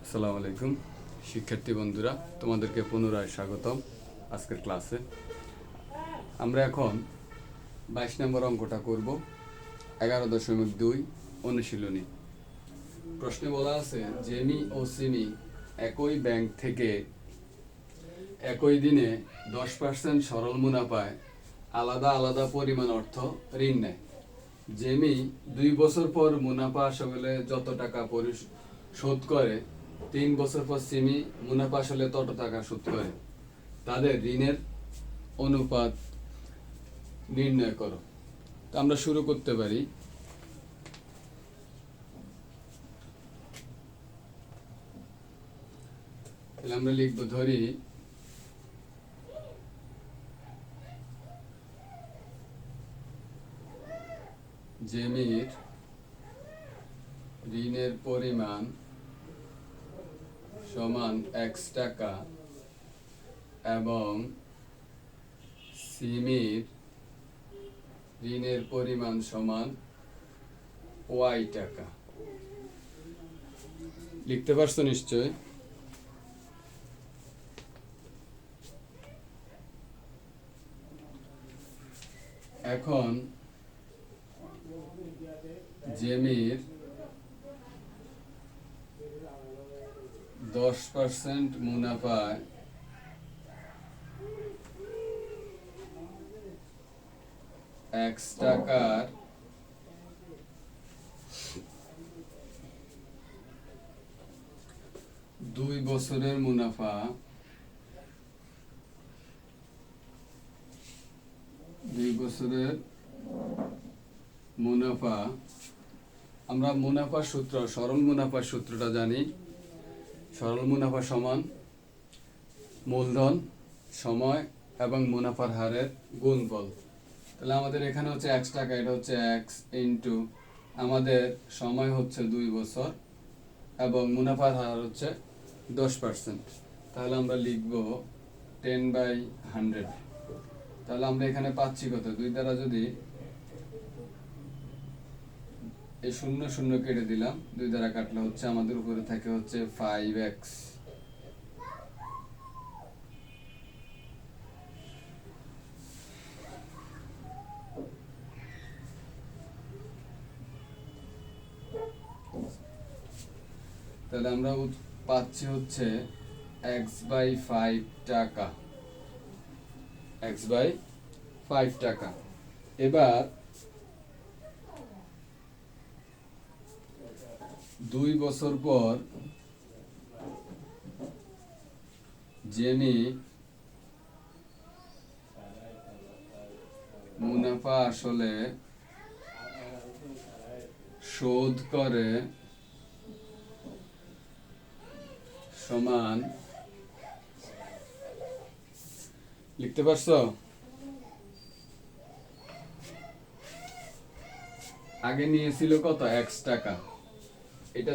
আসসালামু আলাইকুম শিক্ষার্থী বন্ধুরা, তোমাদেরকে পুনরায় স্বাগতম আজকের ক্লাসে। আমরা এখন 22 নম্বর অঙ্কটা করব। 11.2 অনুশীলনী। প্রশ্নে বলা আছে, জেমি ও সিমি একই ব্যাংক থেকে একই দিনে 10% সরল মুনাফায় আলাদা আলাদা পরিমাণ অর্থ ঋণ নেয়। জেমি 2 বছর পর মুনাফা আসলে যত টাকা শোধ করে, 3 বছর পর সিমি মুনাফা আসলে তত টাকা শোধ করে। তাদের ঋণের অনুপাত নির্ণয় করো। তো আমরা শুরু করতে পারি। তাহলে আমরা লিখব, ধরি জেমির ঋণের পরিমাণ সমান x টাকা এবং সিমির ঋণের পরিমাণ সমান y টাকা। লিখতে পারছো নিশ্চয়? এখন জেমির 10% মুনাফায় x টাকার 2 বছরের মুনাফা 2 বছরের মুনাফা, আমরা মুনাফার সূত্র, সরল মুনাফার সূত্রটা জানি। সরল মুনাফা সমান মূলধন, সময় এবং মুনাফার হারের গুণফল। তাহলে আমাদের এখানে হচ্ছে x টাকা, এটা হচ্ছে x ইন্টু আমাদের সময় হচ্ছে 2 বছর এবং মুনাফার হার হচ্ছে 10%। তাহলে আমরা লিখব 10/100। তাহলে আমরা এখানে পাচ্ছি কত? 2 দ্বারা যদি এই 0 0 কেটে দিলাম, 2 দ্বারা কাটলে হচ্ছে আমাদের উপরে থাকে হচ্ছে 5x। তাহলে আমরা পাচ্ছি হচ্ছে x/5 টাকা, x/5 টাকা। এবার 2 বছর পর জেমি মুনাফা আসলে শোধ করে সমান, লিখতে পারছো? আগে নিয়েছিল কত? x টাকা। এটা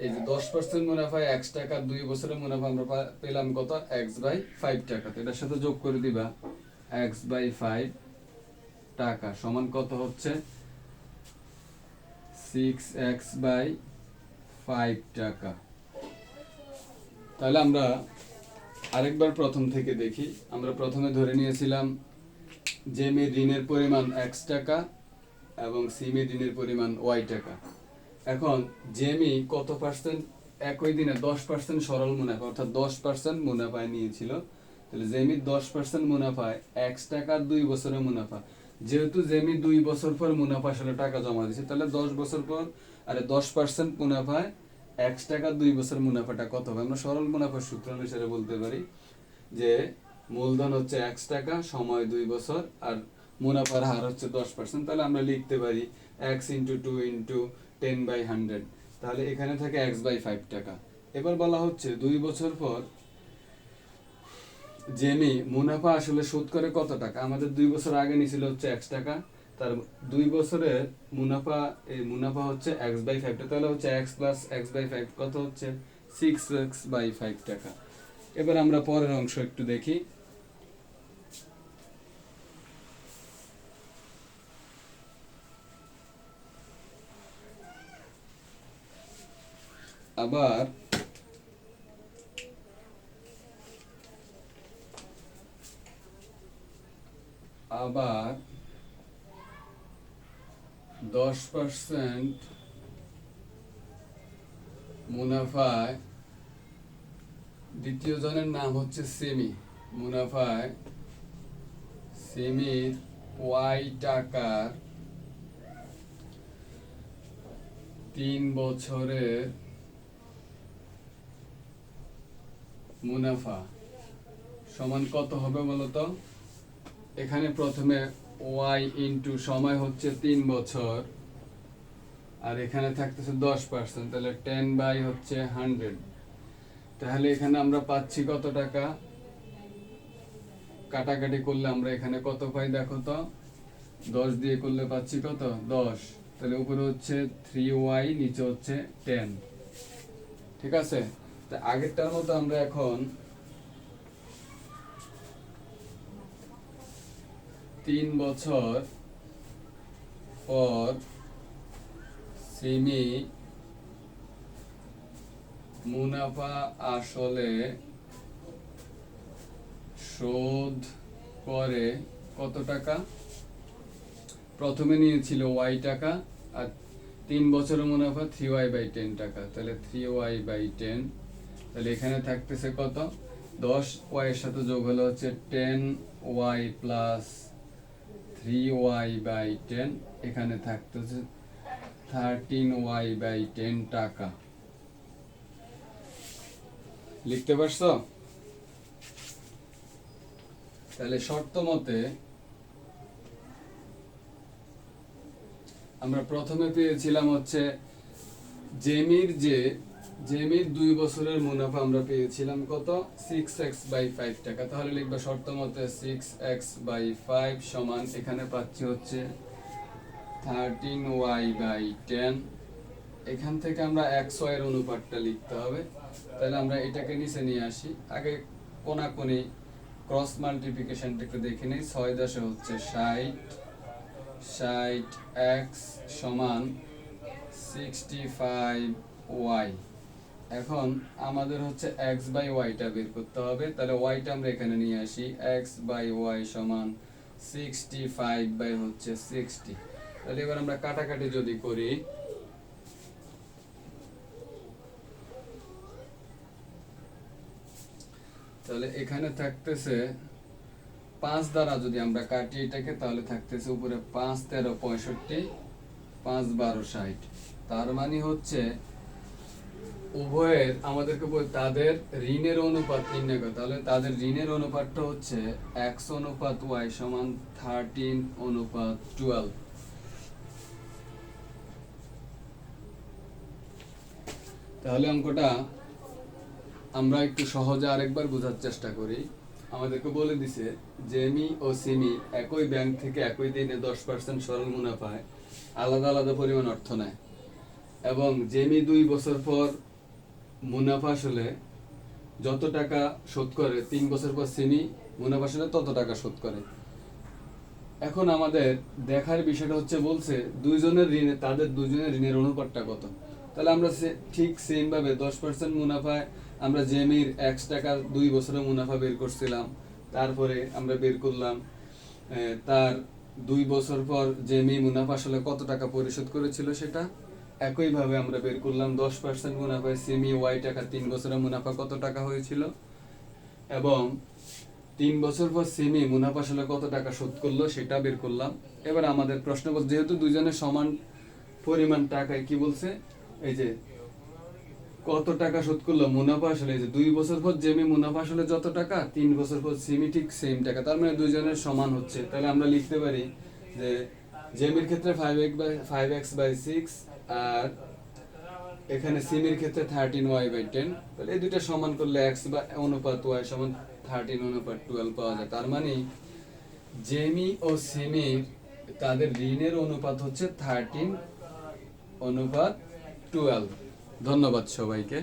এই যে 10% মুনাফায় x টাকা, 2 বছরের মুনাফা আমরা পেলাম কত? x/5 টাকা। তো এটার সাথে যোগ করে দিবা, x/5 টাকা সমান কত হচ্ছে? 6x/5 টাকা। তাহলে আমরা আরেকবার প্রথম থেকে দেখি। আমরা প্রথমে ধরে নিয়েছিলাম জেমির ঋণের পরিমাণ x টাকা এবং সিমির ঋণের পরিমাণ y টাকা। এখন জেমি কত পার্সেন্ট একই দিনে 10% সরল মুনাফা, অর্থাৎ 10% মুনাফায় নিয়েছিল। তাহলে জেমির 10% মুনাফায় x টাকার 2 বছরের মুনাফা, যেহেতু জেমি 2 বছর পর মুনাফা আসলে টাকা জমা দিয়েছে, তাহলে 10 বছর পর 10% মুনাফায় x টাকা 2 বছর মুনাফাটা কত হবে? আমরা সরল মুনাফার সূত্র অনুসারে বলতে পারি যে মূলধন হচ্ছে x টাকা, সময় 2 বছর, আর মুনাফার হার হচ্ছে 10%। তাহলে আমরা লিখতে পারি x × 2 × 10/100। তাহলে এখানে থাকে x/5 টাকা। এবার বলা হচ্ছে 2 বছর পর জেমি মুনাফা আসলে শোধ করে কত টাকা? আমাদের 2 বছর আগে নিছিল হচ্ছে x টাকা, তার 2 বছরের মুনাফা, এই মুনাফা হচ্ছে x/5 টাকা। তাহলে হচ্ছে x + x/5 কত হচ্ছে? 6x/5 টাকা। এবার আমরা পরের অংশ একটু দেখি। আবার আবার 10% মুনাফায়, দ্বিতীয় জনের নাম হচ্ছে সেমি, মুনাফায় সেমির ওয়াই টাকার 3 বছরের মুনাফা সমান কত হবে বলতো? এখানে প্রথমে ওয়াই ইন্টু সময় হচ্ছে 3 বছর, আর এখানে থাকতেছে 10%, তাহলে 10 বাই হচ্ছে 100। তাহলে এখানে আমরা পাচ্ছি কত টাকা? কাটাকাটি করলে আমরা এখানে কত পাই দেখো তো, 10 দিয়ে করলে পাচ্ছি কত? 10। তাহলে উপরে হচ্ছে 3y, নিচে হচ্ছে 10। ঠিক আছে, তা আগেরটার মতো আমরা এখন 3 বছর পর সিমি মুনাফা আসলে শোধ করে কত টাকা? প্রথমে নিয়েছিল ওয়াই টাকা, আর 3 বছরের মুনাফা 3y/10 টাকা, তাহলে 3y/10। তাহলে এখানে থাকতেছে কত? 10y এর সাথে যোগ হলো হচ্ছে 10y প্লাস 3y/10, এখানে থাকতেছে 13y/10 টাকা। লিখতে পারছো? তাহলে শর্ত মতে আমরা প্রথমে পেয়েছিলাম হচ্ছে জেমির 2 বছরের মুনাফা আমরা পেয়েছিলাম কত? 6x/5 টাকা। তাহলে লিখবা শর্ত মতে 6x/5 সমান, এখানে পাচ্ছি হচ্ছে 13y/10। এখান থেকে আমরা xy এর অনুপাতটা লিখতে হবে। তাহলে আমরা এটাকে নিচে নিয়ে আসি, আগে কোনাকুনি ক্রস মাল্টিপ্লিকেশনটা একটু দেখে নেই। 6 10 হচ্ছে 60 x সমান 65y। এখন আমাদের হচ্ছে x/y টা বের করতে হবে, তাহলে y টা আমরা এখানে নিয়ে আসি। x/y সমান 65/60। তাহলে এবার আমরা কাটাকাটি যদি করি, তাহলে এখানে থাকতেছে 5 দ্বারা যদি আমরা কাটি এটাকে, তাহলে থাকতেছে উপরে 5 13 65, 5 12 60। তার মানে হচ্ছে উভয়ের আমাদেরকে তাদের ঋণের অনুপাত নির্ণয় করতে। তাহলে তাদের ঋণের অনুপাতটা হচ্ছে x/y সমান 13/12। তাহলে অঙ্কটা আমরা একটু সহজে আরেকবার বোঝার চেষ্টা করি। আমাদেরকে বলে দিছে জেমি ও সিমি একই ব্যাংক থেকে একই দিনে 10% সরল মুনাফায় আলাদা আলাদা পরিমাণ অর্থ নেয়, এবং জেমি 2 বছর পর মুনাফা আসলে যত টাকা শোধ করে, 3 বছর পর সিমি মুনাফা আসলে তত টাকা শোধ করে। এখন আমাদের দেখার বিষয়টা হচ্ছে, বলছে তাদের দুজনের ঋণের অনুপাতটা কত। তাহলে আমরা ঠিক সেম ভাবে 10% মুনাফায় আমরা জেমির x টাকা 2 বছরের মুনাফা বের করছিলাম, তারপরে আমরা বের করলাম তার 2 বছর পর জেমি মুনাফা আসলে কত টাকা পরিশোধ করেছিল সেটা। একইভাবে আমরা বের করলাম 10% মুনাফায় সিমি ওয়াই টাকা 3 বছরের মুনাফা কত টাকা হয়েছিল, এবং 3 বছর পর সিমি মুনাফা আসলে কত টাকা শোধ করলো সেটা বের করলাম। এবার আমাদের প্রশ্ন, যেহেতু দুইজনের সমান পরিমাণ টাকায় কি বলছে, এই যে কত টাকা শোধ করলো মুনাফা আসলে, এই যে 2 বছর পর জেমি মুনাফা আসলে যত টাকা, 3 বছর পর সিমি ঠিক সেম টাকা, তার মানে দুইজনের সমান হচ্ছে। তাহলে আমরা লিখতে পারি যে জেমির ক্ষেত্রে 5x/6 আর এখানে সিমির ক্ষেত্রে 13y/10। তাহলে এই দুইটা সমান করলে x বা অনুপাত y সমান 13/12 পাওয়া যায়। তার মানে জেমি ও সিমির তাদের ঋণের অনুপাত হচ্ছে 13/12। ধন্যবাদ সবাইকে।